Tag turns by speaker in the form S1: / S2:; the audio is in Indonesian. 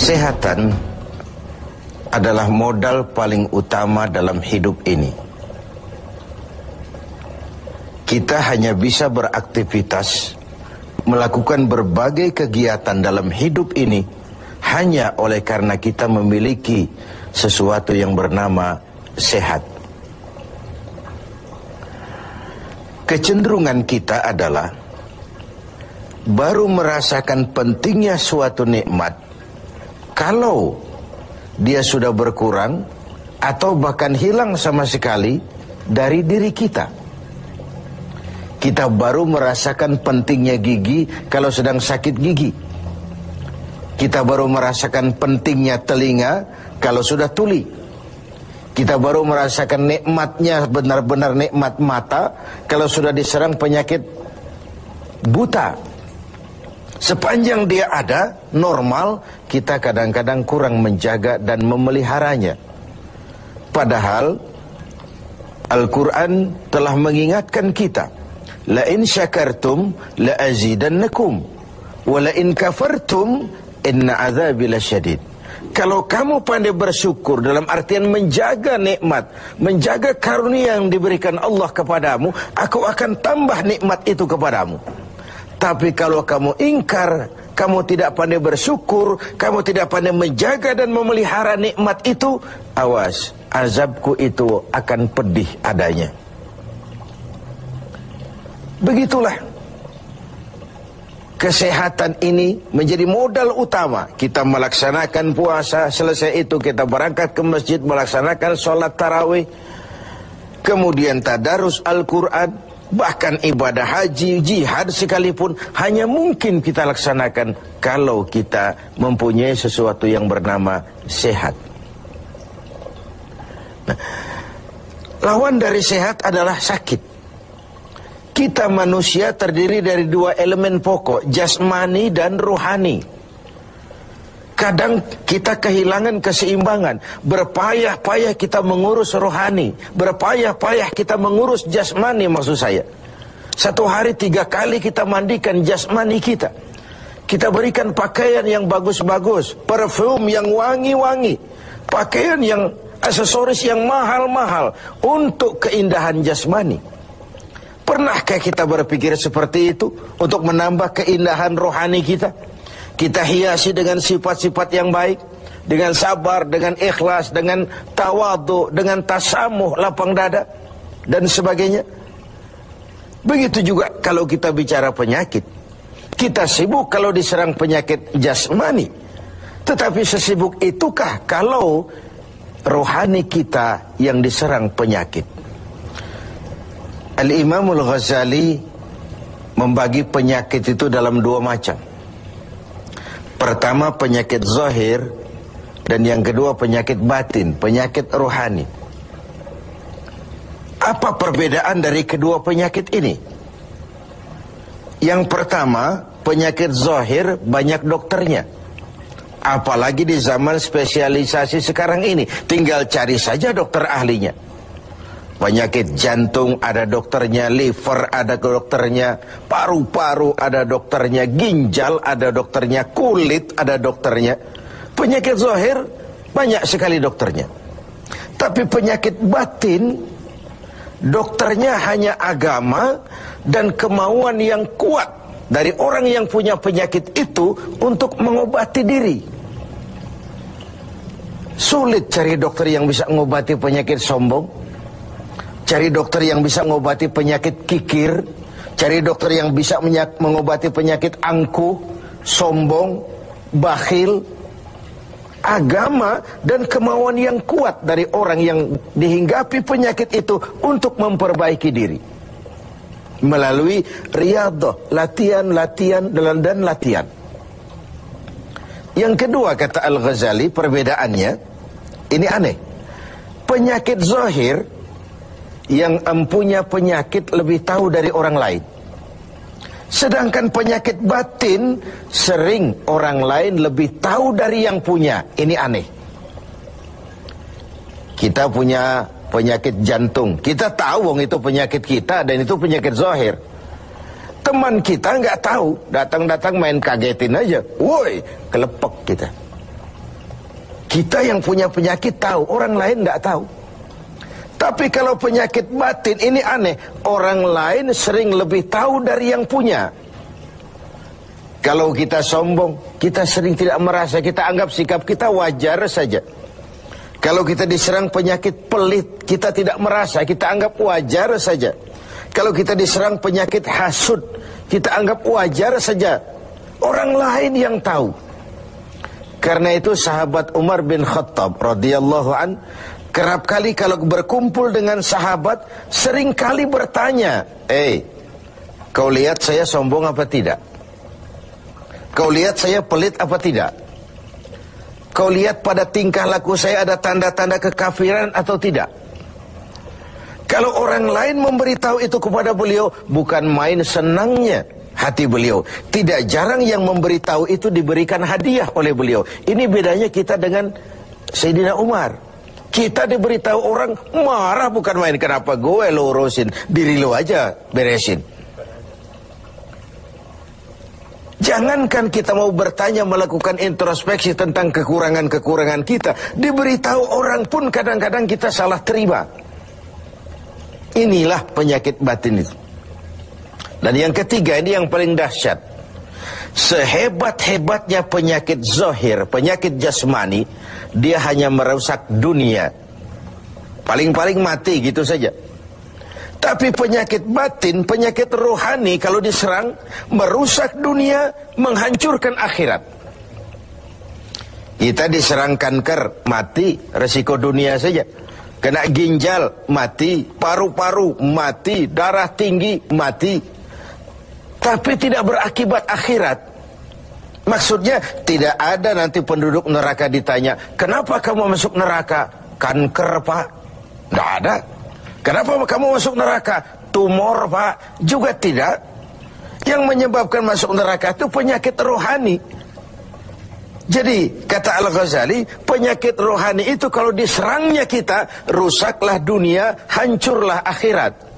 S1: Kesehatan adalah modal paling utama dalam hidup ini. Kita hanya bisa beraktivitas, melakukan berbagai kegiatan dalam hidup ini hanya oleh karena kita memiliki sesuatu yang bernama sehat. Kecenderungan kita adalah baru merasakan pentingnya suatu nikmat kalau dia sudah berkurang atau bahkan hilang sama sekali dari diri kita. Kita baru merasakan pentingnya gigi kalau sedang sakit gigi. Kita baru merasakan pentingnya telinga kalau sudah tuli. Kita baru merasakan nikmatnya, benar-benar nikmat mata kalau sudah diserang penyakit buta. Sepanjang dia ada, normal, kita kadang-kadang kurang menjaga dan memeliharanya. Padahal Al-Quran telah mengingatkan kita, la in syakartum la azidannakum wa la in kafartum inna azabi lasyadid. Kalau kamu pandai bersyukur dalam artian menjaga nikmat, menjaga karunia yang diberikan Allah kepadamu, aku akan tambah nikmat itu kepadamu. Tapi kalau kamu ingkar, kamu tidak pandai bersyukur, kamu tidak pandai menjaga dan memelihara nikmat itu, awas, azabku itu akan pedih adanya. Begitulah. Kesehatan ini menjadi modal utama. Kita melaksanakan puasa, selesai itu kita berangkat ke masjid, melaksanakan sholat tarawih, kemudian tadarus Al-Quran, bahkan ibadah haji, jihad sekalipun hanya mungkin kita laksanakan kalau kita mempunyai sesuatu yang bernama sehat. Nah, lawan dari sehat adalah sakit. Kita manusia terdiri dari dua elemen pokok, jasmani dan rohani. Kadang kita kehilangan keseimbangan. Berpayah-payah kita mengurus rohani, berpayah-payah kita mengurus jasmani maksud saya. Satu hari 3 kali kita mandikan jasmani kita. Kita berikan pakaian yang bagus-bagus, parfum yang wangi-wangi, pakaian yang aksesoris yang mahal-mahal untuk keindahan jasmani. Pernahkah kita berpikir seperti itu untuk menambah keindahan rohani kita? Kita hiasi dengan sifat-sifat yang baik, dengan sabar, dengan ikhlas, dengan tawadhu, dengan tasamuh, lapang dada, dan sebagainya. Begitu juga kalau kita bicara penyakit. Kita sibuk kalau diserang penyakit jasmani. Tetapi sesibuk itukah kalau rohani kita yang diserang penyakit? Al-Imamul Ghazali membagi penyakit itu dalam 2 macam. Pertama penyakit zahir, dan yang kedua penyakit batin, penyakit rohani. Apa perbedaan dari kedua penyakit ini? Yang pertama, penyakit zahir banyak dokternya. Apalagi di zaman spesialisasi sekarang ini, tinggal cari saja dokter ahlinya. Penyakit jantung ada dokternya, liver ada dokternya, paru-paru ada dokternya, ginjal ada dokternya, kulit ada dokternya. Penyakit zahir banyak sekali dokternya. Tapi penyakit batin, dokternya hanya agama dan kemauan yang kuat dari orang yang punya penyakit itu untuk mengobati diri. Sulit cari dokter yang bisa mengobati penyakit sombong, cari dokter yang bisa mengobati penyakit kikir, cari dokter yang bisa mengobati penyakit angkuh, sombong, bakhil. Agama dan kemauan yang kuat dari orang yang dihinggapi penyakit itu untuk memperbaiki diri melalui riyadhah, latihan dan latihan. Yang kedua, kata Al-Ghazali, perbedaannya ini aneh. Penyakit zahir, yang empunya penyakit lebih tahu dari orang lain. Sedangkan penyakit batin sering orang lain lebih tahu dari yang punya. Ini aneh. Kita punya penyakit jantung, kita tahu wong itu penyakit kita dan itu penyakit zahir. Teman kita nggak tahu, datang-datang main kagetin aja, woi, kelepek kita. Kita yang punya penyakit tahu, orang lain tidak tahu. Tapi kalau penyakit batin ini aneh, orang lain sering lebih tahu dari yang punya. Kalau kita sombong, kita sering tidak merasa, kita anggap sikap kita wajar saja. Kalau kita diserang penyakit pelit, kita tidak merasa, kita anggap wajar saja. Kalau kita diserang penyakit hasud, kita anggap wajar saja. Orang lain yang tahu. Karena itu sahabat Umar bin Khattab radhiyallahu an kerap kali kalau berkumpul dengan sahabat sering kali bertanya, kau lihat saya sombong apa tidak? Kau lihat saya pelit apa tidak? Kau lihat pada tingkah laku saya ada tanda-tanda kekafiran atau tidak? Kalau orang lain memberitahu itu kepada beliau, bukan main senangnya hati beliau. Tidak jarang yang memberitahu itu diberikan hadiah oleh beliau. Ini bedanya kita dengan Sayyidina Umar. Kita diberitahu orang marah bukan main. Kenapa gue lo urusin? Diri lo aja beresin. Jangankan kita mau bertanya, melakukan introspeksi tentang kekurangan-kekurangan kita, diberitahu orang pun kadang-kadang kita salah terima. Inilah penyakit batin itu. Dan yang ketiga, ini yang paling dahsyat. Sehebat-hebatnya penyakit zahir, penyakit jasmani, dia hanya merusak dunia. Paling-paling mati gitu saja. Tapi penyakit batin, penyakit rohani kalau diserang, merusak dunia, menghancurkan akhirat. Kita diserang kanker, mati, resiko dunia saja. Kena ginjal, mati. Paru-paru, mati. Darah tinggi, mati. Tapi tidak berakibat akhirat. Maksudnya tidak ada nanti penduduk neraka ditanya, kenapa kamu masuk neraka? Kanker, Pak. Tidak ada. Kenapa kamu masuk neraka? Tumor, Pak. Juga tidak. Yang menyebabkan masuk neraka itu penyakit rohani. Jadi kata Al-Ghazali, penyakit rohani itu kalau diserangnya kita, rusaklah dunia, hancurlah akhirat.